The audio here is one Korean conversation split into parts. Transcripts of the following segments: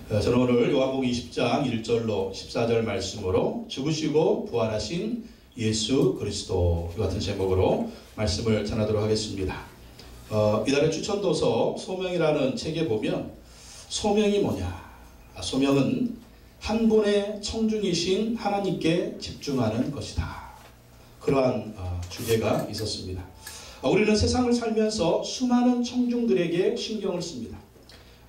저는 오늘 요한복음 20장 1절로 14절 말씀으로 죽으시고 부활하신 예수 그리스도 같은 제목으로 말씀을 전하도록 하겠습니다. 이달의 추천도서 소명이라는 책에 보면 소명이 뭐냐? 소명은 한 분의 청중이신 하나님께 집중하는 것이다. 그러한 주제가 있었습니다. 우리는 세상을 살면서 수많은 청중들에게 신경을 씁니다.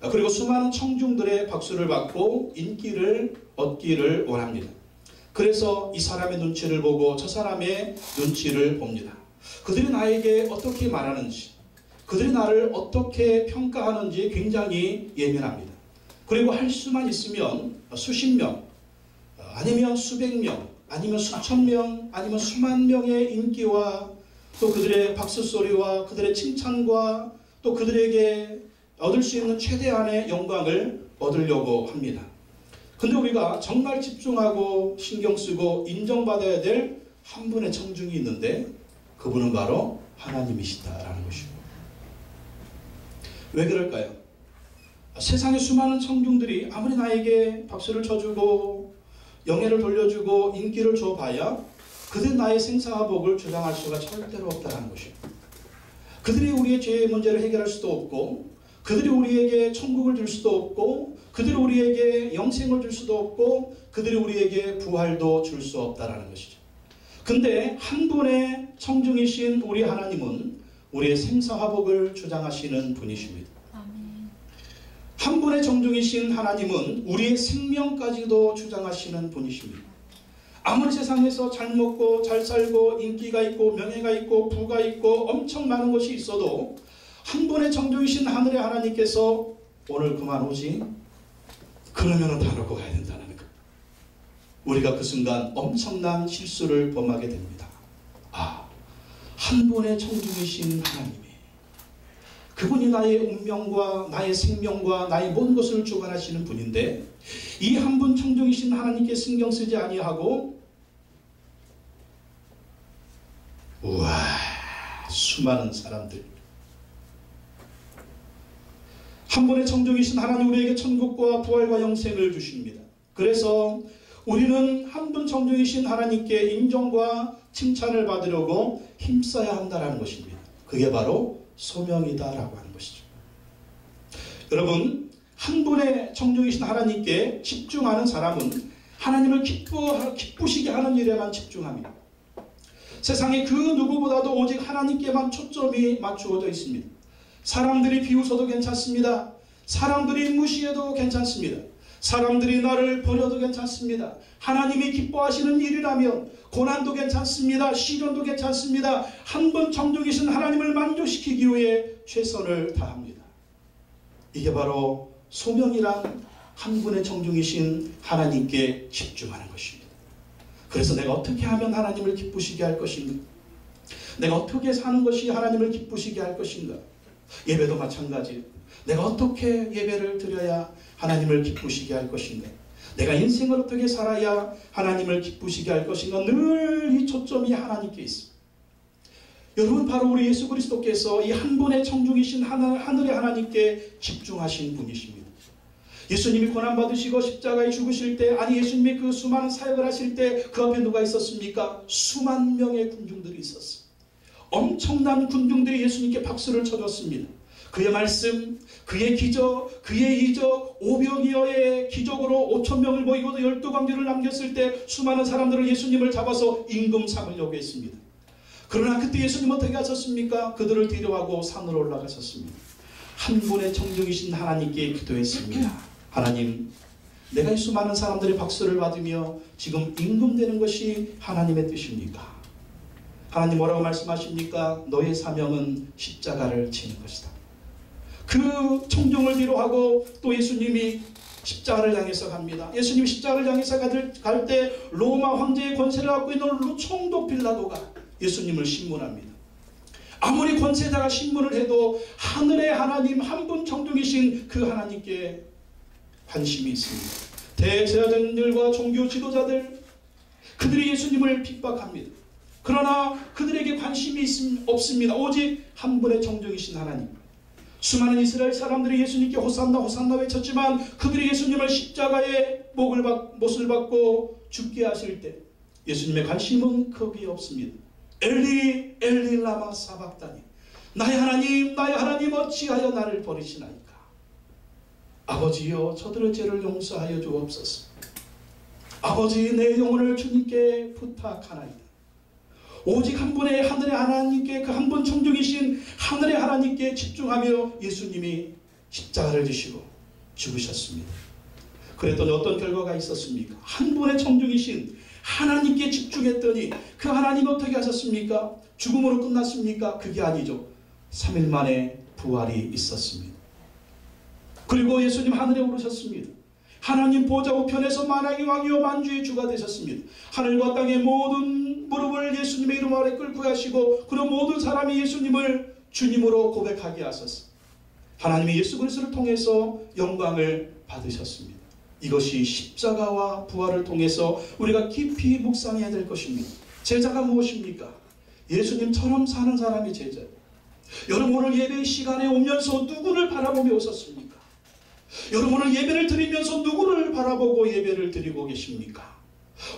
그리고 수많은 청중들의 박수를 받고 인기를 얻기를 원합니다. 그래서 이 사람의 눈치를 보고 저 사람의 눈치를 봅니다. 그들이 나에게 어떻게 말하는지, 그들이 나를 어떻게 평가하는지 굉장히 예민합니다. 그리고 할 수만 있으면 수십 명, 아니면 수백 명, 아니면 수천 명, 아니면 수만 명의 인기와 또 그들의 박수 소리와 그들의 칭찬과 또 그들에게 얻을 수 있는 최대한의 영광을 얻으려고 합니다. 근데 우리가 정말 집중하고 신경 쓰고 인정받아야 될 한 분의 청중이 있는데 그분은 바로 하나님이시다라는 것이고. 왜 그럴까요? 세상의 수많은 청중들이 아무리 나에게 박수를 쳐주고 영예를 돌려주고 인기를 줘봐야 그들 나의 생사화복을 주장할 수가 절대로 없다는 것이고, 그들이 우리의 죄의 문제를 해결할 수도 없고, 그들이 우리에게 천국을 줄 수도 없고, 그들이 우리에게 영생을 줄 수도 없고, 그들이 우리에게 부활도 줄 수 없다라는 것이죠. 근데 한 분의 청중이신 우리 하나님은 우리의 생사화복을 주장하시는 분이십니다. 한 분의 청중이신 하나님은 우리의 생명까지도 주장하시는 분이십니다. 아무리 세상에서 잘 먹고 잘 살고 인기가 있고 명예가 있고 부가 있고 엄청 많은 것이 있어도 한 분의 청중이신 하늘의 하나님께서 오늘 그만 오지? 그러면 다 놓고 가야 된다는 것. 우리가 그 순간 엄청난 실수를 범하게 됩니다. 한 분의 청중이신 하나님이, 그분이 나의 운명과 나의 생명과 나의 모든 것을 주관하시는 분인데 이 한 분 청중이신 하나님께 신경 쓰지 아니하고 수많은 사람들, 한 분의 청중이신 하나님 우리에게 천국과 부활과 영생을 주십니다. 그래서 우리는 한 분 청중이신 하나님께 인정과 칭찬을 받으려고 힘써야 한다는 것입니다. 그게 바로 소명이다라고 하는 것이죠. 여러분, 한 분의 청중이신 하나님께 집중하는 사람은 하나님을 기쁘시게 하는 일에만 집중합니다. 세상에 그 누구보다도 오직 하나님께만 초점이 맞추어져 있습니다. 사람들이 비웃어도 괜찮습니다. 사람들이 무시해도 괜찮습니다. 사람들이 나를 버려도 괜찮습니다. 하나님이 기뻐하시는 일이라면 고난도 괜찮습니다. 시련도 괜찮습니다. 한 분 청중이신 하나님을 만족시키기 위해 최선을 다합니다. 이게 바로 소명이란 한 분의 청중이신 하나님께 집중하는 것입니다. 그래서 내가 어떻게 하면 하나님을 기쁘시게 할 것인가? 내가 어떻게 사는 것이 하나님을 기쁘시게 할 것인가? 예배도 마찬가지예요. 내가 어떻게 예배를 드려야 하나님을 기쁘시게 할 것인가? 내가 인생을 어떻게 살아야 하나님을 기쁘시게 할 것인가? 늘 이 초점이 하나님께 있습니다. 여러분, 바로 우리 예수 그리스도께서 이 한 분의 청중이신 하늘의 하나님께 집중하신 분이십니다. 예수님이 고난받으시고 십자가에 죽으실 때, 아니 예수님이 그 수많은 사역을 하실 때 그 앞에 누가 있었습니까? 수만 명의 군중들이 있었습니다. 엄청난 군중들이 예수님께 박수를 쳐줬습니다. 그의 말씀, 그의 기적, 그의 이적, 오병이어의 기적으로 5,000명을 모이고도 12광주를 남겼을 때 수많은 사람들을 예수님을 잡아서 임금 삼으려고 했습니다. 그러나 그때 예수님 어떻게 하셨습니까? 그들을 뒤로하고 산으로 올라가셨습니다. 한 분의 청중이신 하나님께 기도했습니다. 하나님, 내가 이 수많은 사람들의 박수를 받으며 지금 임금되는 것이 하나님의 뜻입니까? 하나님 뭐라고 말씀하십니까? 너의 사명은 십자가를 지는 것이다. 그 청중을 뒤로하고 또 예수님이 십자가를 향해서 갑니다. 예수님이 십자가를 향해서 갈 때 로마 황제의 권세를 갖고 있는 총독 빌라도가 예수님을 신문합니다. 아무리 권세자가 신문을 해도 하늘의 하나님 한 분 청중이신 그 하나님께 관심이 있습니다. 대제사장들과 종교 지도자들, 그들이 예수님을 핍박합니다. 그러나 그들에게 관심이 없습니다. 오직 한 분의 청중이신 하나님, 수많은 이스라엘 사람들이 예수님께 호산나 호산나 외쳤지만 그들이 예수님을 십자가에 못을 박고 죽게 하실 때 예수님의 관심은 거기에 없습니다. 엘리 엘리 라마 사박다니, 나의 하나님 어찌하여 나를 버리시나이까. 아버지여 저들의 죄를 용서하여 주옵소서. 아버지 내 영혼을 주님께 부탁하나이다. 오직 한 분의 하늘의 하나님께, 그 한 분 청중이신 하늘의 하나님께 집중하며 예수님이 십자가를 지시고 죽으셨습니다. 그랬더니 어떤 결과가 있었습니까? 한 분의 청중이신 하나님께 집중했더니 그 하나님 어떻게 하셨습니까? 죽음으로 끝났습니까? 그게 아니죠. 3일 만에 부활이 있었습니다. 그리고 예수님 하늘에 오르셨습니다. 하나님 보좌 우편에서 만왕의 왕이요 만주의 주가 되셨습니다. 하늘과 땅의 모든 무릎을 예수님의 이름 아래 꿇고 하시고, 그런 모든 사람이 예수님을 주님으로 고백하게 하셨습니다. 하나님이 예수 그리스도를 통해서 영광을 받으셨습니다. 이것이 십자가와 부활을 통해서 우리가 깊이 묵상해야 될 것입니다. 제자가 무엇입니까? 예수님처럼 사는 사람이 제자예요. 여러분 오늘 예배 시간에 오면서 누구를 바라보며 오셨습니까? 여러분 오늘 예배를 드리면서 누구를 바라보고 예배를 드리고 계십니까?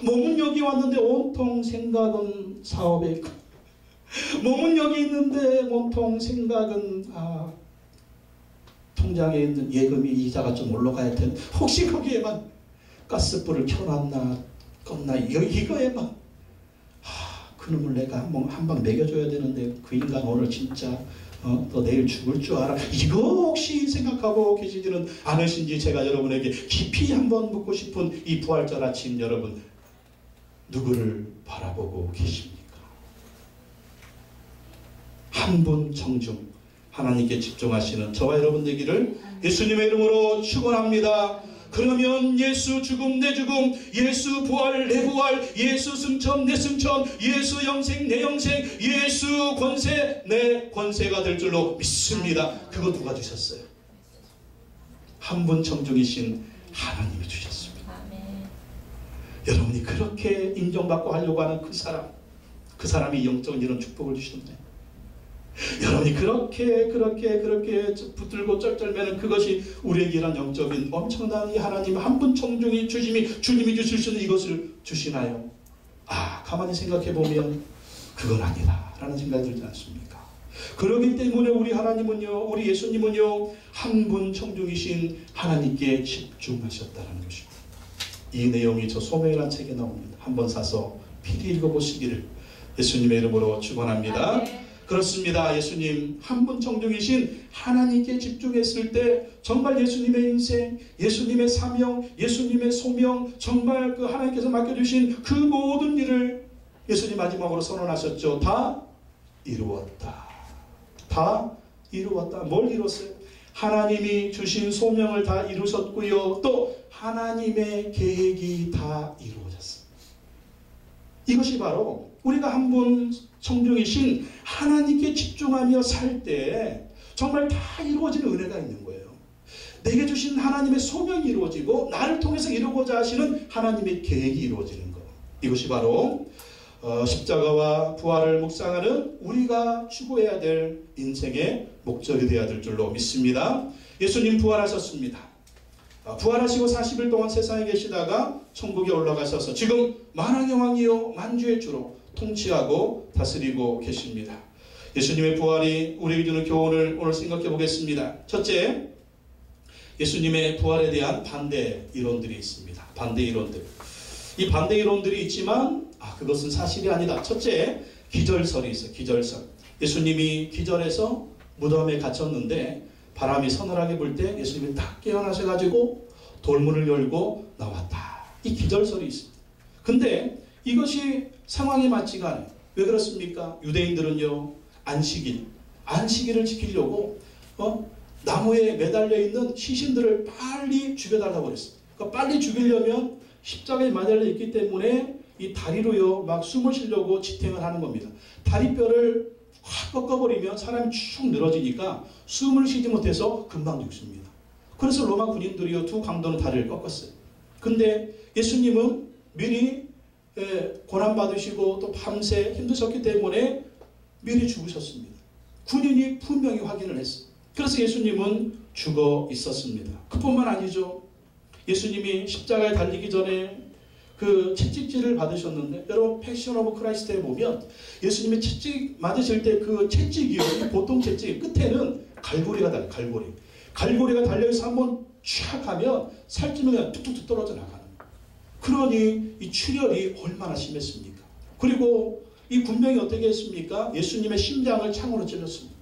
몸은 여기 왔는데 온통 생각은 사업에, 몸은 여기 있는데 온통 생각은 통장에 있는 예금이 이자가 좀 올라가야 텐데 혹시 거기에만 가스불을 켜놨나 껐나 이거에만 그놈을 내가 한 방 먹여줘야 되는데 그 인간 오늘 진짜 너 내일 죽을 줄 알아? 이거 혹시 생각하고 계시지는 않으신지 제가 여러분에게 깊이 한번 묻고 싶은 이 부활절 아침, 여러분 누구를 바라보고 계십니까? 한 분 청중 하나님께 집중하시는 저와 여러분 되기를 예수님의 이름으로 축원합니다. 그러면 예수 죽음 내 죽음, 예수 부활 내 부활, 예수 승천 내 승천, 예수 영생 내 영생, 예수 권세 내 권세가 될 줄로 믿습니다. 그거 누가 주셨어요? 한 분 청중이신 하나님이 주셨습니다. 여러분이 그렇게 인정받고 하려고 하는 그 사람이 영적인 이런 축복을 주셨나요? 여러분이 그렇게 붙들고 쩔쩔매는 그것이 우리에게 이런 영적인 엄청난 이 하나님 한 분 청중이 주님이 주실 수 있는 이것을 주시나요? 가만히 생각해 보면 그건 아니다 라는 생각이 들지 않습니까? 그렇기 때문에 우리 하나님은요, 우리 예수님은요, 한 분 청중이신 하나님께 집중하셨다는 것입니다. 이 내용이 저 소명이라는 책에 나옵니다. 한번 사서 필히 읽어보시기를 예수님의 이름으로 축원합니다. 그렇습니다. 예수님 한 분 청중이신 하나님께 집중했을 때 정말 예수님의 인생, 예수님의 사명, 예수님의 소명, 정말 그 하나님께서 맡겨주신 그 모든 일을 예수님 마지막으로 선언하셨죠. 다 이루었다. 다 이루었다. 뭘 이뤘어요? 하나님이 주신 소명을 다 이루셨고요. 또 하나님의 계획이 다 이루어졌습니다. 이것이 바로 우리가 한 분 청중이신 하나님께 집중하며 살 때 정말 다 이루어지는 은혜가 있는 거예요. 내게 주신 하나님의 소명이 이루어지고 나를 통해서 이루고자 하시는 하나님의 계획이 이루어지는 것. 이것이 바로 십자가와 부활을 묵상하는 우리가 추구해야 될 인생의 목적이 되어야 될 줄로 믿습니다. 예수님 부활하셨습니다. 부활하시고 40일 동안 세상에 계시다가 천국에 올라가셔서 지금 만왕의 왕이요 만주의 주로 통치하고 다스리고 계십니다. 예수님의 부활이 우리에게 주는 교훈을 오늘 생각해 보겠습니다. 첫째, 예수님의 부활에 대한 반대 이론들이 있습니다. 반대 이론들. 이 반대 이론들이 있지만 그것은 사실이 아니다. 첫째, 기절설이 있어요. 기절설. 예수님이 기절해서 무덤에 갇혔는데 바람이 서늘하게 불 때 예수님이 딱 깨어나셔가지고 돌문을 열고 나왔다. 이 기절설이 있습니다. 근데 이것이 상황에 맞지가 않아요. 왜 그렇습니까? 유대인들은요, 안식일을 지키려고 나무에 매달려 있는 시신들을 빨리 죽여달라고 그랬어요. 그러니까 빨리 죽이려면 십자가에 매달려 있기 때문에 이 다리로요 막 숨을 쉬려고 지탱을 하는 겁니다. 다리뼈를 확 꺾어버리면 사람이 쭉 늘어지니까 숨을 쉬지 못해서 금방 죽습니다. 그래서 로마 군인들이요 두 강도는 다리를 꺾었어요. 근데 예수님은 미리 고난받으시고 또 밤새 힘드셨기 때문에 미리 죽으셨습니다. 군인이 분명히 확인을 했어요. 그래서 예수님은 죽어 있었습니다. 그뿐만 아니죠. 예수님이 십자가에 달리기 전에 그 채찍질을 받으셨는데, 여러분 패션 오브 크라이스트에 보면 예수님이 채찍 맞으실 때 그 채찍이요, 보통 채찍 끝에는 갈고리가 달려요. 갈고리가 달려있어 한번 촥 하면 살찌면 그냥 뚝뚝뚝 떨어져 나가는 거예요. 그러니 이 출혈이 얼마나 심했습니까? 그리고 이 군병이 어떻게 했습니까? 예수님의 심장을 창으로 찔렀습니다.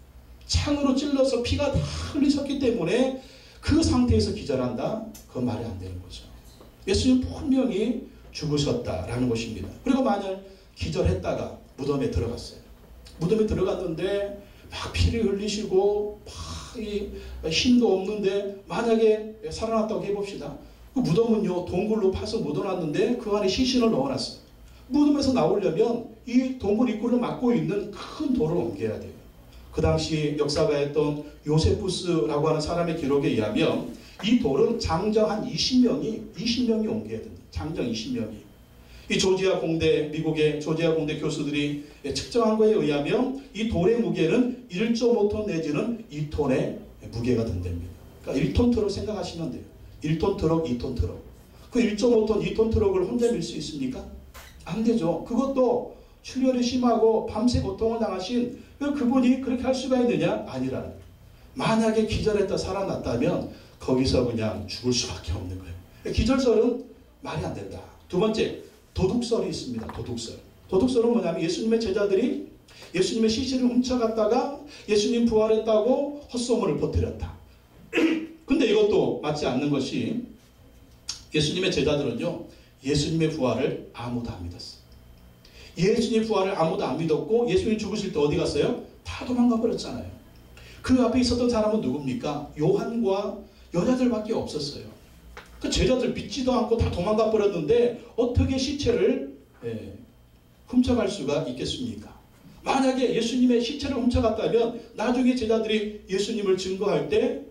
창으로 찔러서 피가 다 흘리셨기 때문에 그 상태에서 기절한다? 그건 말이 안 되는 거죠. 예수님 분명히 죽으셨다라는 것입니다. 그리고 만약 기절했다가 무덤에 들어갔어요. 무덤에 들어갔는데 막 피를 흘리시고 막 힘도 없는데 만약에 살아났다고 해봅시다. 그 무덤은요, 동굴로 파서 묻어놨는데 그 안에 시신을 넣어놨어요. 무덤에서 나오려면 이 동굴 입구를 막고 있는 큰 돌을 옮겨야 돼요. 그 당시 역사가였던 요세푸스라고 하는 사람의 기록에 의하면 이 돌은 장정 한 20명이 옮겨야 된다. 장정 20명이. 이 조지아 공대, 미국의 조지아 공대 교수들이 측정한 거에 의하면 이 돌의 무게는 1.5톤 내지는 2톤의 무게가 된답니다. 그러니까 1톤 트럭 생각하시면 돼요. 1톤 트럭, 2톤 트럭. 그 1.5톤, 2톤 트럭을 혼자 밀 수 있습니까? 안 되죠. 그것도 출혈이 심하고 밤새 고통을 당하신 그분이 그렇게 할 수가 있느냐? 아니라는 거예요. 만약에 기절했다 살아났다면 거기서 그냥 죽을 수밖에 없는 거예요. 기절설은 말이 안 된다. 두 번째, 도둑설이 있습니다. 도둑설은 뭐냐면 예수님의 제자들이 예수님의 시신을 훔쳐갔다가 예수님 부활했다고 헛소문을 퍼뜨렸다. 근데 이것도 맞지 않는 것이 예수님의 제자들은요, 예수님의 부활을 아무도 안 믿었어요. 예수님의 부활을 아무도 안 믿었고 예수님 죽으실 때 어디 갔어요? 다 도망가 버렸잖아요. 그 앞에 있었던 사람은 누굽니까? 요한과 여자들밖에 없었어요. 그 제자들 믿지도 않고 다 도망가 버렸는데 어떻게 시체를 훔쳐갈 수가 있겠습니까? 만약에 예수님의 시체를 훔쳐갔다면 나중에 제자들이 예수님을 증거할 때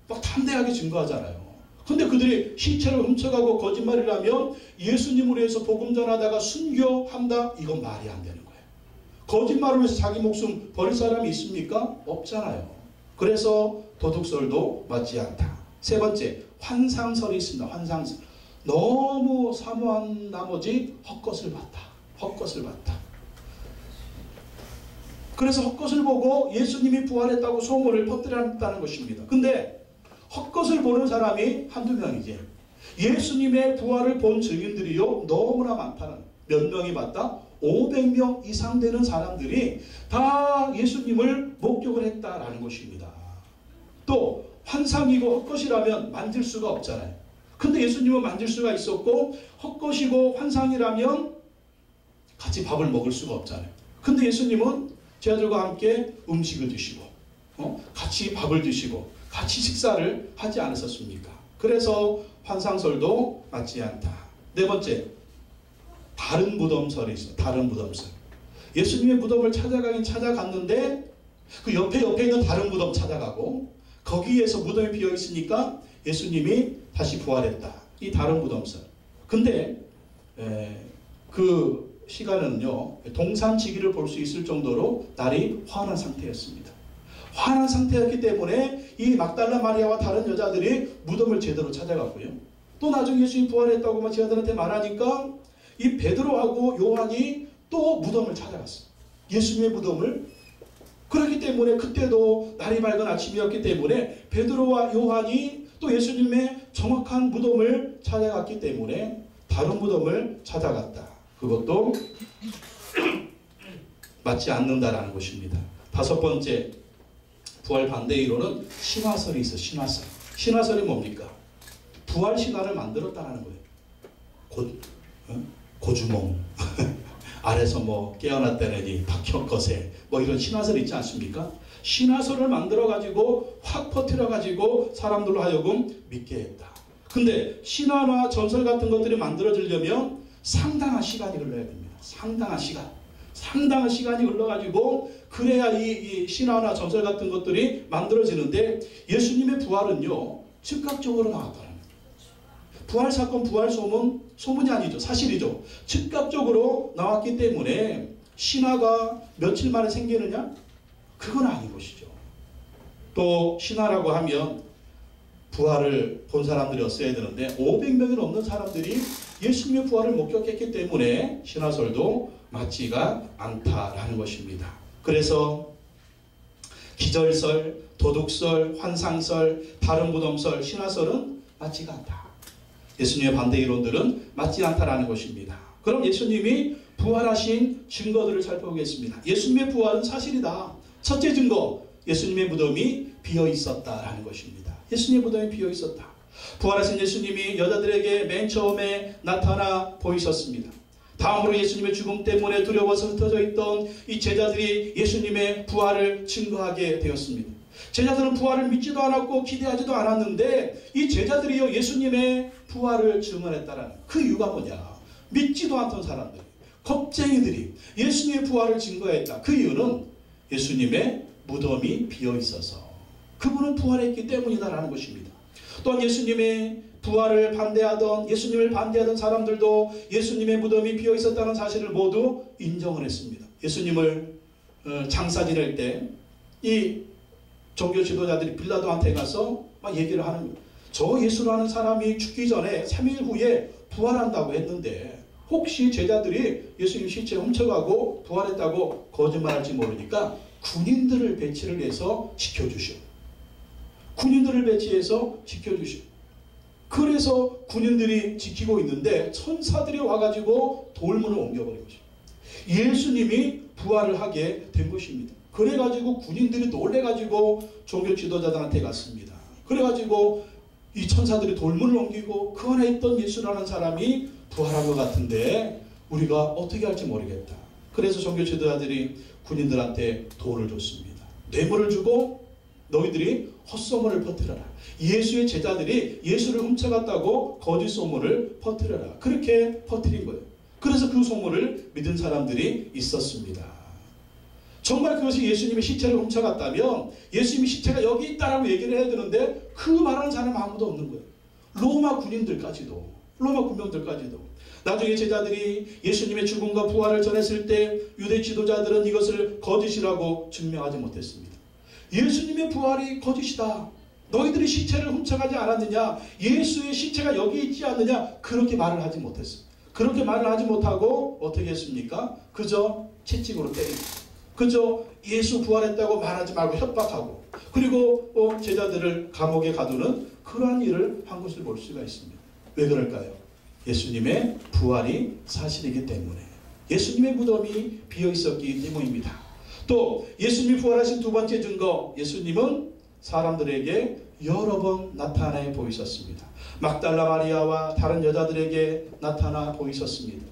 막 담대하게 증거하잖아요. 근데 그들이 시체를 훔쳐가고 거짓말을 하면 예수님으로 해서 복음 전하다가 순교한다? 이건 말이 안 되는 거예요. 거짓말을 해서 자기 목숨 버릴 사람이 있습니까? 없잖아요. 그래서 도둑설도 맞지 않다. 세 번째, 환상설이 있습니다. 환상설. 너무 사모한 나머지 헛것을 봤다. 그래서 헛것을 보고 예수님이 부활했다고 소문을 퍼뜨렸다는 것입니다. 근데 헛것을 보는 사람이 한두 명이지. 예수님의 부활을 본 증인들이요, 너무나 많다는. 몇 명이 봤다? 500명 이상 되는 사람들이 다 예수님을 목격을 했다라는 것입니다. 또 환상이고 헛것이라면 만질 수가 없잖아요. 근데 예수님은 만질 수가 있었고 헛것이고 환상이라면 같이 밥을 먹을 수가 없잖아요. 근데 예수님은 제자들과 함께 음식을 드시고 같이 밥을 드시고 같이 식사를 하지 않으셨습니까? 그래서 환상설도 맞지 않다. 네 번째, 다른 무덤설이 있어요. 다른 무덤설. 예수님의 무덤을 찾아가긴 찾아갔는데 그 옆에 있는 다른 무덤 찾아가고 거기에서 무덤이 비어 있으니까 예수님이 다시 부활했다. 이 다른 무덤설. 근데 그 시간은요, 동산지기를 볼 수 있을 정도로 날이 환한 상태였습니다. 환한 상태였기 때문에 이 막달라 마리아와 다른 여자들이 무덤을 제대로 찾아갔고요. 또 나중에 예수님이 부활했다고 제자들한테 말하니까 이 베드로하고 요한이 또 무덤을 찾아갔어요. 예수님의 무덤을. 그렇기 때문에 그때도 날이 밝은 아침이었기 때문에 베드로와 요한이 또 예수님의 정확한 무덤을 찾아갔기 때문에 다른 무덤을 찾아갔다. 그것도 맞지 않는다라는 것입니다. 다섯 번째, 부활 반대 이론은 신화설이 있어요. 신화설. 신화설이 뭡니까? 부활 신화를 만들었다는 거예요. 고주몽 아래서 뭐 깨어났다느니 박혀거세 뭐 이런 신화설 있지 않습니까? 신화설을 만들어가지고 확 퍼뜨려가지고 사람들로 하여금 믿게 했다. 근데 신화나 전설 같은 것들이 만들어지려면 상당한 시간이 흘러야 됩니다. 상당한 시간이 흘러가지고 그래야 이 신화나 전설 같은 것들이 만들어지는데 예수님의 부활은요, 즉각적으로 나왔다는 거예요. 부활 사건, 부활 소문이 아니죠. 사실이죠. 즉각적으로 나왔기 때문에 신화가 며칠 만에 생기느냐? 그건 아닌 것이죠. 또 신화라고 하면 부활을 본 사람들이었어야 되는데 500명이 넘는 사람들이 예수님의 부활을 목격했기 때문에 신화설도 맞지가 않다라는 것입니다. 그래서 기절설, 도둑설, 환상설, 다른 무덤설, 신화설은 맞지가 않다. 예수님의 반대 이론들은 맞지 않다라는 것입니다. 그럼 예수님이 부활하신 증거들을 살펴보겠습니다. 예수님의 부활은 사실이다. 첫째 증거, 예수님의 무덤이 비어 있었다라는 것입니다. 예수님의 무덤이 비어 있었다. 부활하신 예수님이 여자들에게 맨 처음에 나타나 보이셨습니다. 다음으로 예수님의 죽음 때문에 두려워서 흩어져 있던 이 제자들이 예수님의 부활을 증거하게 되었습니다. 제자들은 부활을 믿지도 않았고 기대하지도 않았는데 이 제자들이요 예수님의 부활을 증언했다라는 그 이유가 뭐냐? 믿지도 않던 사람들, 겁쟁이들이 예수님의 부활을 증거했다. 그 이유는 예수님의 무덤이 비어 있어서 그분은 부활했기 때문이다라는 것입니다. 또한 예수님의 부활을 반대하던 예수님을 반대하던 사람들도 예수님의 무덤이 비어 있었다는 사실을 모두 인정을 했습니다. 예수님을 장사 지낼 때 이 종교 지도자들이 빌라도한테 가서 막 얘기를 하는 거예요. 저 예수라는 사람이 죽기 전에 3일 후에 부활한다고 했는데 혹시 제자들이 예수님 시체 훔쳐가고 부활했다고 거짓말할지 모르니까 군인들을 배치를 해서 지켜주시오. 군인들을 배치해서 지켜주시오. 그래서 군인들이 지키고 있는데 천사들이 와가지고 돌문을 옮겨버린 것입니다. 예수님이 부활을 하게 된 것입니다. 그래가지고 군인들이 놀래가지고 종교 지도자들한테 갔습니다. 그래가지고 이 천사들이 돌문을 옮기고 그 안에 있던 예수라는 사람이 부활한 것 같은데 우리가 어떻게 할지 모르겠다. 그래서 종교 지도자들이 군인들한테 돌을 줬습니다. 뇌물을 주고 너희들이 헛소문을 퍼뜨려라. 예수의 제자들이 예수를 훔쳐갔다고 거짓 소문을 퍼뜨려라. 그렇게 퍼뜨린 거예요. 그래서 그 소문을 믿은 사람들이 있었습니다. 정말 그것이 예수님의 시체를 훔쳐갔다면 예수님의 시체가 여기 있다라고 얘기를 해야 되는데 그 말하는 사람 아무도 없는 거예요. 로마 군인들까지도, 로마 군병들까지도. 나중에 제자들이 예수님의 죽음과 부활을 전했을 때 유대 지도자들은 이것을 거짓이라고 증명하지 못했습니다. 예수님의 부활이 거짓이다. 너희들이 시체를 훔쳐가지 않았느냐? 예수의 시체가 여기 있지 않느냐? 그렇게 말을 하지 못했습니다. 그렇게 말을 하지 못하고 어떻게 했습니까? 그저 채찍으로 때리고 그저 예수 부활했다고 말하지 말고 협박하고 그리고 제자들을 감옥에 가두는 그러한 일을 한 것을 볼 수가 있습니다. 왜 그럴까요? 예수님의 부활이 사실이기 때문에 예수님의 무덤이 비어 있었기 때문입니다. 또 예수님이 부활하신 두 번째 증거, 예수님은 사람들에게 여러 번 나타나 보이셨습니다. 막달라 마리아와 다른 여자들에게 나타나 보이셨습니다.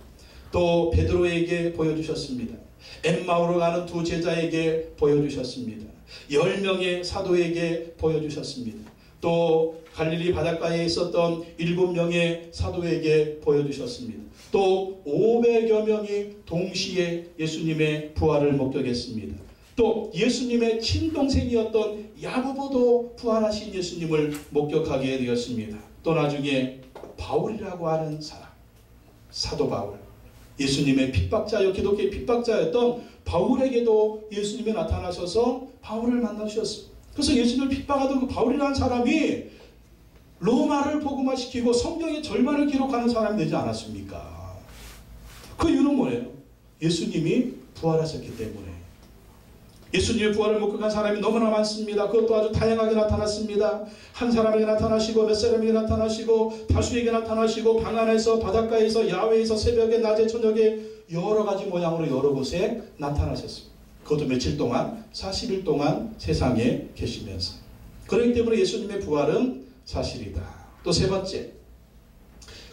또 베드로에게 보여주셨습니다. 엠마오로 가는 두 제자에게 보여주셨습니다. 10명의 사도에게 보여주셨습니다. 또 갈릴리 바닷가에 있었던 7명의 사도에게 보여주셨습니다. 또 500여 명이 동시에 예수님의 부활을 목격했습니다. 또 예수님의 친동생이었던 야고보도 부활하신 예수님을 목격하게 되었습니다. 또 나중에 바울이라고 하는 사람, 사도 바울, 예수님의 핍박자요, 기독교의 핍박자였던 바울에게도 예수님이 나타나셔서 바울을 만나주셨습니다. 그래서 예수님을 핍박하던 그 바울이라는 사람이 로마를 복음화시키고 성경의 절반을 기록하는 사람이 되지 않았습니까? 그 이유는 뭐예요? 예수님이 부활하셨기 때문에. 예수님의 부활을 목격한 사람이 너무나 많습니다. 그것도 아주 다양하게 나타났습니다. 한 사람에게 나타나시고 몇 사람에게 나타나시고 다수에게 나타나시고 방 안에서 바닷가에서 야외에서 새벽에 낮에 저녁에 여러 가지 모양으로 여러 곳에 나타나셨습니다. 그것도 며칠 동안 40일 동안 세상에 계시면서. 그렇기 때문에 예수님의 부활은 사실이다. 또 세 번째,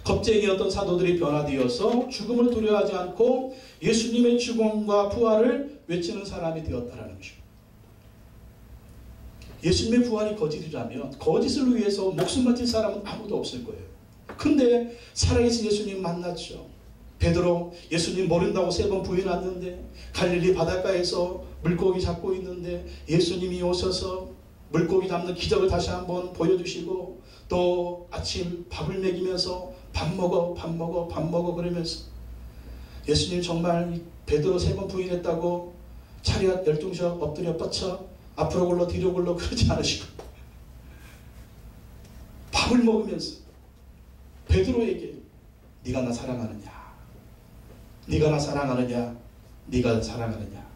겁쟁이였던 사도들이 변화되어서 죽음을 두려워하지 않고 예수님의 죽음과 부활을 외치는 사람이 되었다는 것입니다. 예수님의 부활이 거짓이라면 거짓을 위해서 목숨 바칠 사람은 아무도 없을 거예요. 근데 살아계신 예수님 만났죠. 베드로 예수님 모른다고 3번 부인했는데 갈릴리 바닷가에서 물고기 잡고 있는데 예수님이 오셔서 물고기 잡는 기적을 다시 한번 보여주시고 또 아침 밥을 먹이면서 밥 먹어 그러면서 예수님 정말 베드로 3번 부인했다고 차렷 12셔 엎드려 뻗쳐 앞으로 굴러 뒤로 굴러 그러지 않으시고 밥을 먹으면서 베드로에게 네가 나 사랑하느냐, 네가 나 사랑하느냐, 네가 사랑하느냐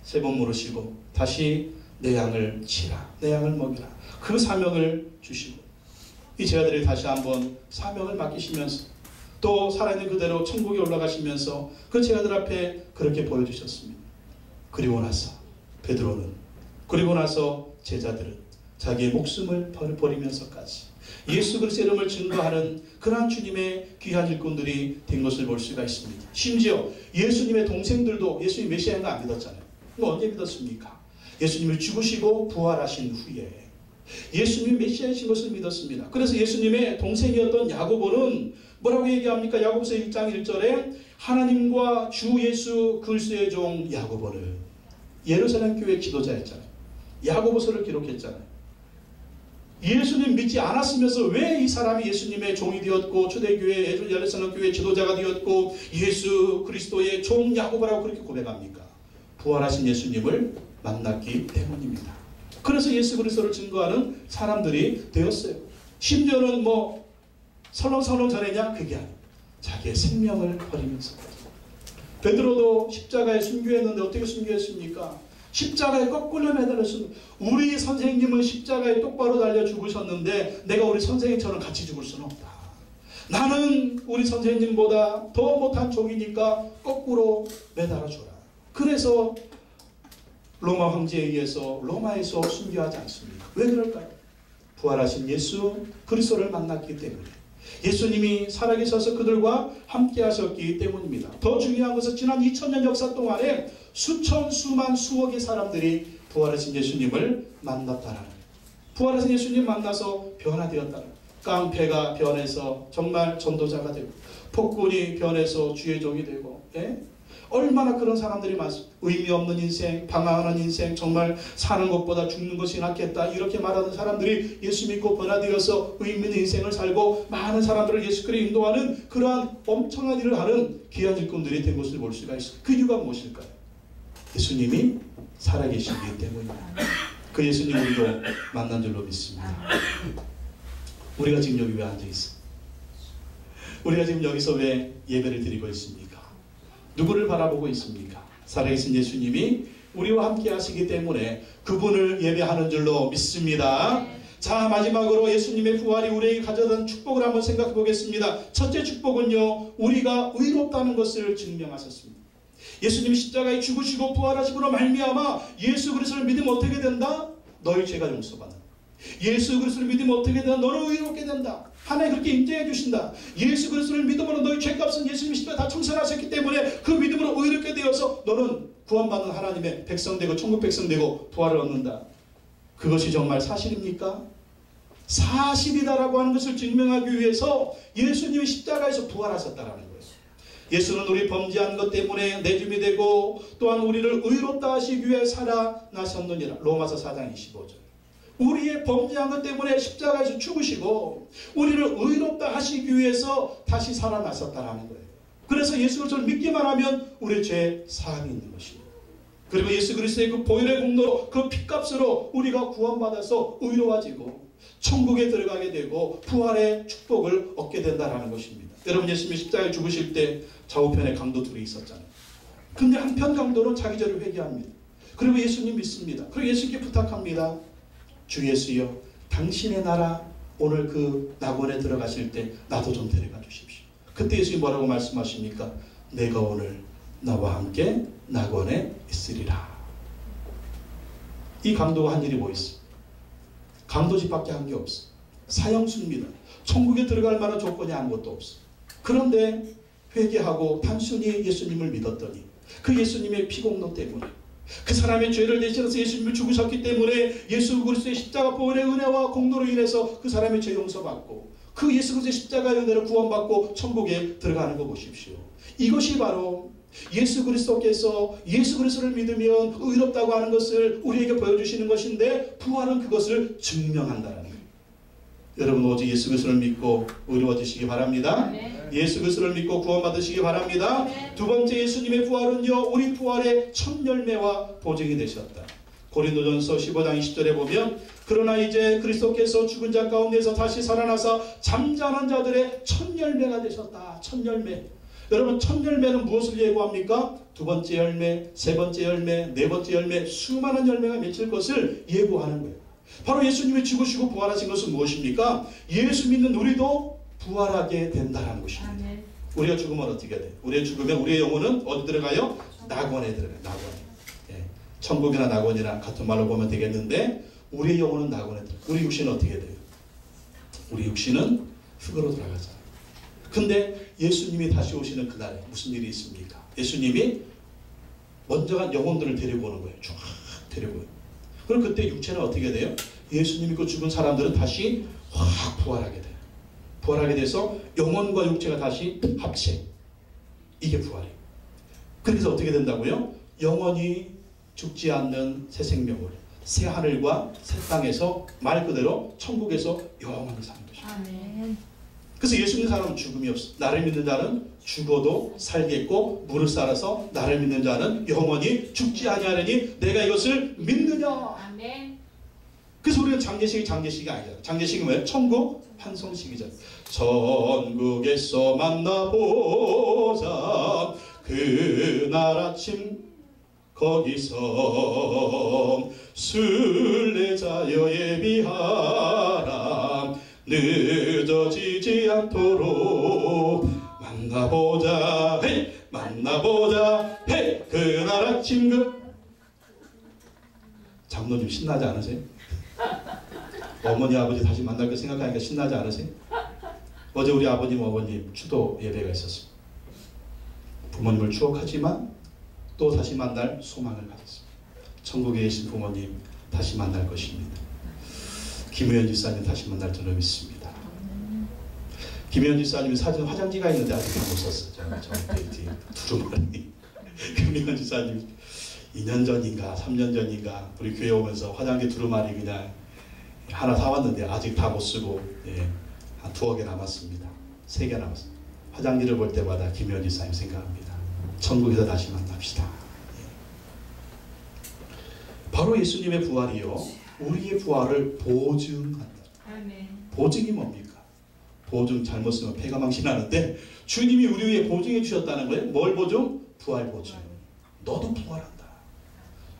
3번 물으시고 다시 내 양을 치라, 내 양을 먹이라, 그 사명을 주시고 이 제자들이 다시 한번 사명을 맡기시면서 또 살아있는 그대로 천국에 올라가시면서 그 제자들 앞에 그렇게 보여주셨습니다. 그리고 나서 베드로는, 그리고 나서 제자들은 자기의 목숨을 버리면서까지 예수 그리스도의 이름을 증거하는 그러한 주님의 귀한 일꾼들이 된 것을 볼 수가 있습니다. 심지어 예수님의 동생들도 예수님 메시아인 거 안 믿었잖아요. 이거 언제 믿었습니까? 예수님을 죽으시고 부활하신 후에 예수님이 메시아이신 것을 믿었습니다. 그래서 예수님의 동생이었던 야고보는 뭐라고 얘기합니까? 야고보서 1장 1절에 하나님과 주 예수 그리스도의 종 야고보는 예루살렘 교회 지도자였잖아요. 야고보서를 기록했잖아요. 예수님 믿지 않았으면서 왜 이 사람이 예수님의 종이 되었고 초대교회 예루살렘 교회 지도자가 되었고 예수 그리스도의 종 야고보라고 그렇게 고백합니까? 부활하신 예수님을 만났기 때문입니다. 그래서 예수 그리스도를 증거하는 사람들이 되었어요. 심지어는 뭐 설렁설렁 전했냐? 그게 아니에요. 자기의 생명을 버리면서까지. 베드로도 십자가에 순교했는데 어떻게 순교했습니까? 십자가에 거꾸로 매달렸습니다. 우리 선생님은 십자가에 똑바로 달려 죽으셨는데 내가 우리 선생님처럼 같이 죽을 수는 없다. 나는 우리 선생님보다 더 못한 종이니까 거꾸로 매달아줘라. 그래서 로마 황제에 의해서 로마에서 순교하지 않습니다. 왜 그럴까요? 부활하신 예수 그리스도를 만났기 때문에, 예수님이 살아계셔서 그들과 함께 하셨기 때문입니다. 더 중요한 것은 지난 2000년 역사 동안에 수천 수만 수억의 사람들이 부활하신 예수님을 만났다라는 거예요. 부활하신 예수님 만나서 변화되었다는 거예요. 깡패가 변해서 정말 전도자가 되고, 폭군이 변해서 주의 종이 되고, 얼마나 그런 사람들이 많습니다. 의미 없는 인생, 방황하는 인생, 정말 사는 것보다 죽는 것이 낫겠다 이렇게 말하는 사람들이 예수 믿고 변화되어서 의미 있는 인생을 살고 많은 사람들을 예수께로 인도하는 그러한 엄청난 일을 하는 귀한 일꾼들이 된 것을 볼 수가 있습니다. 그 이유가 무엇일까요? 예수님이 살아계시기 때문입니다. 그 예수님 우리도 만난 줄로 믿습니다. 우리가 지금 여기 왜 앉아있어? 우리가 지금 여기서 왜 예배를 드리고 있습니까? 누구를 바라보고 있습니까? 살아계신 예수님이 우리와 함께 하시기 때문에 그분을 예배하는 줄로 믿습니다. 자, 마지막으로 예수님의 부활이 우리에게 가져다 축복을 한번 생각해 보겠습니다. 첫째 축복은요, 우리가 의롭다는 것을 증명하셨습니다. 예수님이 십자가에 죽으시고 부활하시므로 말미암아 예수 그리스도를 믿으면 어떻게 된다? 너희 죄가 용서받는다. 예수 그리스도를 믿으면 어떻게 된다? 너는 의롭게 된다. 하나님 그렇게 인정해 주신다. 예수 그리스도를 믿음으로 너희 죄값은 예수님이 십자가에 다 청산하셨기 때문에 그 믿음으로 의롭게 되어서 너는 구원받는 하나님의 백성 되고 천국 백성 되고 부활을 얻는다. 그것이 정말 사실입니까? 사실이다라고 하는 것을 증명하기 위해서 예수님이 십자가에서 부활하셨다라는 거예요. 예수는 우리 범죄한 것 때문에 내줌이 되고 또한 우리를 의롭다 하시기 위해 살아나셨느니라. 로마서 4장 25절. 우리의 범죄한 것 때문에 십자가에서 죽으시고 우리를 의롭다 하시기 위해서 다시 살아나셨다라는 거예요. 그래서 예수 그리스도를 믿기만 하면 우리의 죄 사함이 있는 것입니다. 그리고 예수 그리스도의 그 보혈의 공로로 그 핏값으로 우리가 구원받아서 의로워지고 천국에 들어가게 되고 부활의 축복을 얻게 된다는 것입니다. 여러분, 예수님이 십자가에 죽으실 때 좌우편에 강도 둘이 있었잖아요. 근데 한편 강도는 자기 죄를 회개합니다. 그리고 예수님 믿습니다. 그리고 예수님께 부탁합니다. 주 예수여, 당신의 나라 오늘 그 낙원에 들어가실 때 나도 좀 데려가 주십시오. 그때 예수님 뭐라고 말씀하십니까? 내가 오늘 나와 함께 낙원에 있으리라. 이 강도가 한 일이 뭐 있어? 강도짓밖에 한 게 없어. 사형수입니다. 천국에 들어갈 만한 조건이 아무것도 없어. 그런데 회개하고 단순히 예수님을 믿었더니 그 예수님의 피공로 때문에 그 사람의 죄를 대신해서 예수님을 죽으셨기 때문에 예수 그리스도의 십자가 보혈의 은혜와 공로로 인해서 그 사람의 죄 용서받고 그 예수 그리스도의 십자가의 은혜로 구원받고 천국에 들어가는 거 보십시오. 이것이 바로 예수 그리스도께서 예수 그리스도를 믿으면 의롭다고 하는 것을 우리에게 보여주시는 것인데 부활은 그것을 증명한다는 거예요. 여러분, 오직 예수 그리스도를 믿고 의로워지시기 바랍니다. 네. 예수 그리스도를 믿고 구원받으시기 바랍니다. 네. 두 번째, 예수님의 부활은요, 우리 부활의 첫 열매와 보증이 되셨다. 고린도전서 15장 20절에 보면 그러나 이제 그리스도께서 죽은 자 가운데서 다시 살아나사 잠자는 자들의 첫 열매가 되셨다. 첫 열매. 여러분 첫 열매는 무엇을 예고합니까? 두 번째 열매, 세 번째 열매, 네 번째 열매, 수많은 열매가 맺힐 것을 예고하는 거예요. 바로 예수님이 죽으시고 부활하신 것은 무엇입니까? 예수 믿는 우리도 부활하게 된다는 것입니다. 아멘. 우리가 죽으면 어떻게 돼요? 우리가 죽으면 우리의 영혼은 어디 들어가요? 낙원에 들어가요. 낙원에. 예. 천국이나 낙원이나 같은 말로 보면 되겠는데 우리의 영혼은 낙원에 들어가요. 우리 육신은 어떻게 돼요? 우리 육신은 흙으로 돌아가잖아요. 근데 예수님이 다시 오시는 그날에 무슨 일이 있습니까? 예수님이 먼저 영혼들을 데리고 오는 거예요. 쫙 데리고 오요. 그럼 그때 육체는 어떻게 돼요? 예수님 믿고 죽은 사람들은 다시 확 부활하게 돼요. 부활하게 돼서 영혼과 육체가 다시 합체. 이게 부활이에요. 그래서 어떻게 된다고요? 영원히 죽지 않는 새 생명을 새 하늘과 새 땅에서 말 그대로 천국에서 영원히 사는 것입니다. 아멘. 그래서 예수 믿는 사람은 죽음이 없어. 나를 믿는 자는 죽어도 살겠고 무릇 살아서 나를 믿는 자는 영원히 죽지 아니하리니 내가 이것을 믿느냐. 아멘. 그래서 우리는 장례식이 아니잖아. 장례식은 뭐예요? 천국 환송식이잖아. 천국에서 만나보자 그날 아침 거기서 순례자여 예비하라 늦어지지 않도록 만나보자 헤이 만나보자 헤이 그날 아침 장로님 신나지 않으세요? 어머니 아버지 다시 만날 거 생각하니까 신나지 않으세요? 어제 우리 아버님 어머님 추도 예배가 있었습니다. 부모님을 추억하지만 또 다시 만날 소망을 가졌습니다. 천국에 계신 부모님 다시 만날 것입니다. 김우현 집사님 다시 만날 줄로 믿습니다. 김우현 집사님이 사진 화장지가 있는데 아직 다 못 썼어요. 저한테 두루마리. 김우현 집사님 2년 전인가 3년 전인가 우리 교회 오면서 화장지 두루마리 그냥 하나 사왔는데 아직 다 못 쓰고 한 2개 남았습니다. 3개 남았습니다. 화장지를 볼 때마다 김우현 집사님 생각합니다. 천국에서 다시 만납시다. 바로 예수님의 부활이요. 우리의 부활을 보증한다. 아멘. 보증이 뭡니까? 보증 잘못 쓰면 폐가망신 하는데 주님이 우리 위해 보증해 주셨다는 거예요. 뭘 보증? 부활 보증. 너도 부활한다.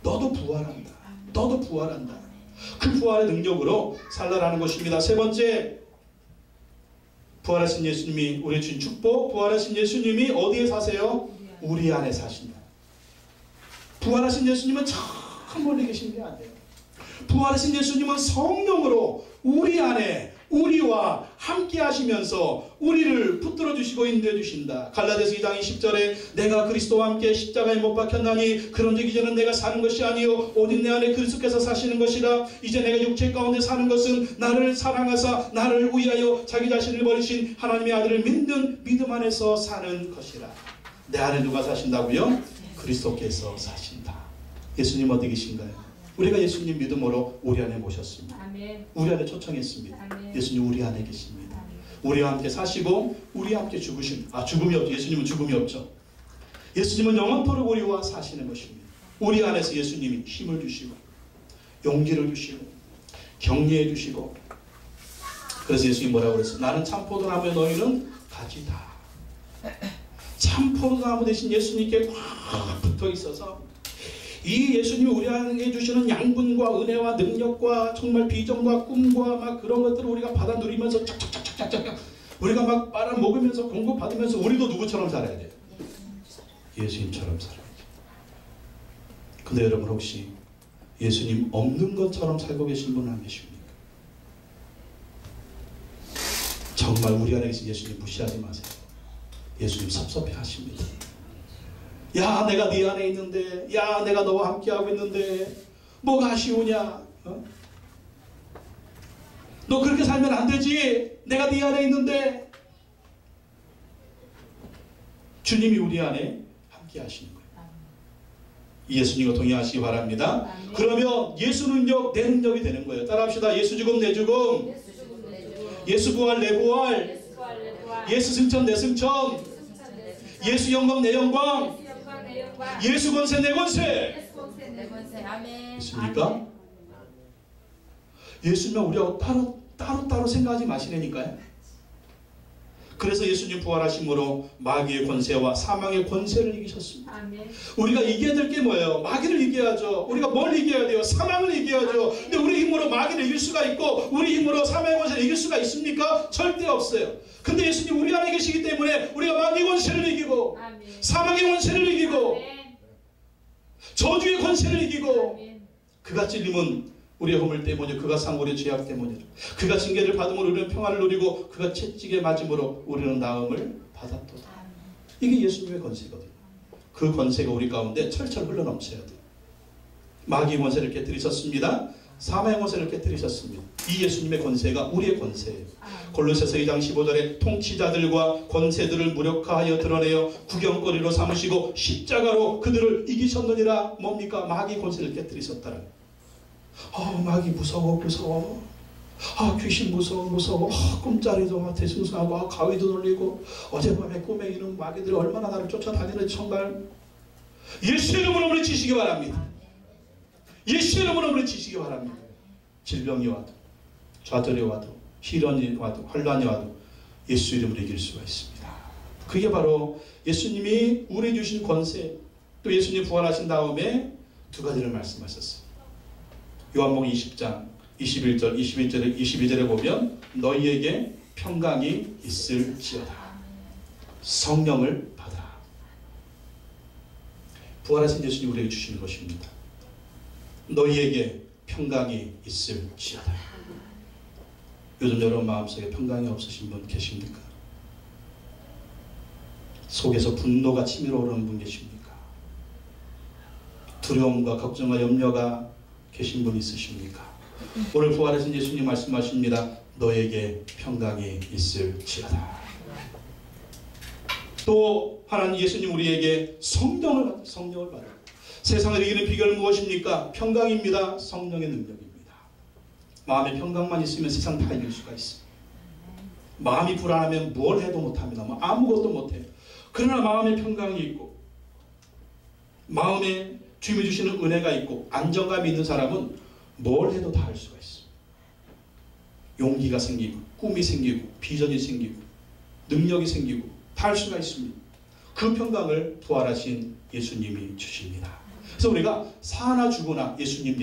너도 부활한다. 너도 부활한다. 그 부활의 능력으로 살라라는 것입니다. 세 번째, 부활하신 예수님이 우리 주신 축복. 부활하신 예수님이 어디에 사세요? 우리 안에 사신다. 부활하신 예수님은 참 멀리 계신 게 아니에요. 부활하신 예수님은 성령으로 우리 안에 우리와 함께 하시면서 우리를 붙들어 주시고 인도해 주신다. 갈라디아서 2장 20절에 내가 그리스도와 함께 십자가에 못 박혔나니 그런즉 이제는 내가 사는 것이 아니요 오직 내 안에 그리스도께서 사시는 것이라. 이제 내가 육체 가운데 사는 것은 나를 사랑하사 나를 위하여 자기 자신을 버리신 하나님의 아들을 믿는 믿음 안에서 사는 것이라. 내 안에 누가 사신다고요? 그리스도께서 사신다. 예수님 어디 계신가요? 우리가 예수님 믿음으로 우리 안에 모셨습니다. 아멘. 우리 안에 초청했습니다. 아멘. 예수님 우리 안에 계십니다. 아멘. 우리와 함께 사시고 우리와 함께 죽으십니다. 죽음이 없죠. 예수님은 죽음이 없죠. 예수님은 영원토록 우리와 사시는 것입니다. 우리 안에서 예수님이 힘을 주시고 용기를 주시고 격려해 주시고. 그래서 예수님이 뭐라고 그랬어요? 나는 참포도나무에 너희는 가지다. 참포도나무 대신 예수님께 꽉 붙어 있어서 이 예수님이 우리 안에 주시는 양분과 은혜와 능력과 정말 비전과 꿈과 막 그런 것들을 우리가 받아 누리면서 쫙쫙쫙쫙쫙 우리가 막 빨아먹으면서 공급받으면서 우리도 누구처럼 살아야 돼요? 예수님처럼 살아야죠. 근데 여러분 혹시 예수님 없는 것처럼 살고 계신 분은 안 계십니까? 정말 우리 안에 계신 예수님 무시하지 마세요. 예수님 섭섭해 하십니다. 야 내가 네 안에 있는데, 야 내가 너와 함께하고 있는데 뭐가 아쉬우냐? 너 그렇게 살면 안 되지. 내가 네 안에 있는데. 주님이 우리 안에 함께 하시는 거예요. 예수님과 동행하시기 바랍니다. 그러면 예수 능력 내 능력이 되는 거예요. 따라합시다. 예수 죽음 내 죽음, 예수 부활 내 부활, 예수 승천 내 승천, 예수 영광 내 영광, 예수 권세 내 권세. 내 권세. 아멘. 있습니까? 예수님은 우리하고 따로 생각하지 마시라니까요. 그래서 예수님 부활하심으로 마귀의 권세와 사망의 권세를 이기셨습니다. 아멘. 우리가 이겨야 될 게 뭐예요? 마귀를 이겨야죠. 우리가 뭘 이겨야 돼요? 사망을 이겨야죠. 근데 우리 힘으로 마귀를 이길 수가 있고 우리 힘으로 사망의 권세를 이길 수가 있습니까? 절대 없어요. 근데 예수님 우리 안에 계시기 때문에 우리가 마귀의 권세를 이기고 아멘. 사망의 권세를 이기고 아멘. 저주의 권세를 이기고 아멘. 그가 찔림은 우리의 허물 때문이요 그가 상 우리의 죄악 때문이죠. 그가 징계를 받음으로 우리는 평화를 누리고 그가 채찍에 맞음으로 우리는 나음을 받았도다. 이게 예수님의 권세거든요. 그 권세가 우리 가운데 철철 흘러넘쳐야 돼요. 마귀의 권세를 깨뜨리셨습니다. 사망의 권세를 깨뜨리셨습니다. 이 예수님의 권세가 우리의 권세예요. 골로새서 2장 15절에 통치자들과 권세들을 무력화하여 드러내어 구경거리로 삼으시고 십자가로 그들을 이기셨느니라. 뭡니까? 마귀의 권세를 깨뜨리셨다는. 마귀 무서워. 귀신 무서워. 꿈자리도 대승승하고 가위도 돌리고 어젯밤에 꿈에 이런 마귀들이 얼마나 나를 쫓아다니는지 정말 예수의 이름으로 물리치시기 바랍니다. 예수의 이름으로 물리치시기 바랍니다. 질병이 와도 좌절이 와도 시련이 와도 환란이 와도 예수 이름으로 이길 수가 있습니다. 그게 바로 예수님이 우리 주신 권세, 또 예수님 부활하신 다음에 두 가지를 말씀하셨어요. 요한복음 20장 21절 22절에 보면 너희에게 평강이 있을지어다. 성령을 받아. 부활하신 예수님이 우리에게 주시는 것입니다. 너희에게 평강이 있을지어다. 요즘 여러분 마음속에 평강이 없으신 분 계십니까? 속에서 분노가 치밀어 오르는 분 계십니까? 두려움과 걱정과 염려가 계신 분 있으십니까? 오늘 부활하신 예수님 말씀하십니다. 너에게 평강이 있을지어다. 또 하나님 예수님 우리에게 성령을 받아. 세상을 이기는 비결은 무엇입니까? 평강입니다. 성령의 능력입니다. 마음의 평강만 있으면 세상 다 이길 수가 있습니다. 마음이 불안하면 뭘 해도 못합니다. 아무것도 못해요. 그러나 마음의 평강이 있고 마음에 주님이 주시는 은혜가 있고 안정감이 있는 사람은 뭘 해도 다 할 수가 있어요. 용기가 생기고 꿈이 생기고 비전이 생기고 능력이 생기고 다 할 수가 있습니다. 그 평강을 부활하신 예수님이 주십니다. 그래서 우리가 사나 죽으나 예수님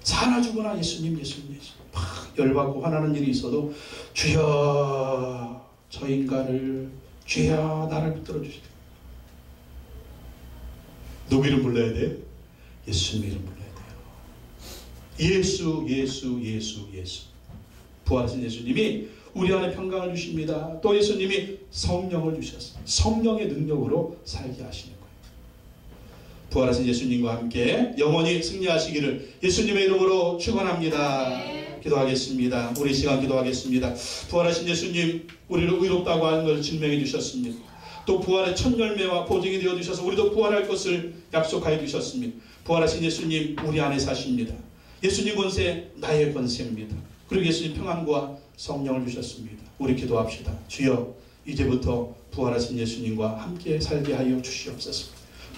사나 죽으나 예수님 막 열받고 화나는 일이 있어도 주여 저 인간을 주여 나를 붙들어 주시오. 누구 이름 불러야 돼? 예수님 이름 불러야 돼요. 예수. 부활하신 예수님이 우리 안에 평강을 주십니다. 또 예수님이 성령을 주셨어요. 성령의 능력으로 살게 하시는 거예요. 부활하신 예수님과 함께 영원히 승리하시기를 예수님의 이름으로 축원합니다. 네. 기도하겠습니다. 우리 시간 기도하겠습니다. 부활하신 예수님 우리를 의롭다고 하는 것을 증명해 주셨습니다. 또 부활의 첫 열매와 보증이 되어 주셔서 우리도 부활할 것을 약속하여 주셨습니다. 부활하신 예수님 우리 안에 사십니다. 예수님 권세 나의 권세입니다. 그리고 예수님 평안과 성령을 주셨습니다. 우리 기도합시다. 주여 이제부터 부활하신 예수님과 함께 살게 하여 주시옵소서.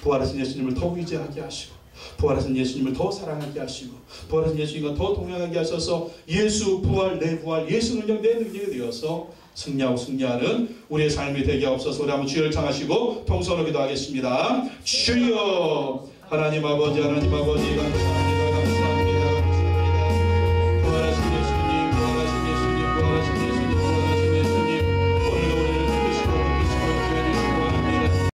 부활하신 예수님을 더 의지하게 하시고 부활하신 예수님을 더 사랑하게 하시고 부활하신 예수님과 더 동행하게 하셔서 예수 부활 내 부활 예수 능력 내 능력이 되어서 승리하고 승리하는 우리의 삶이 되게 하옵소서. 우리 한번 주여를 청하시고 통성으로 기도하겠습니다. 주여 하나님 아버지 감사합니다.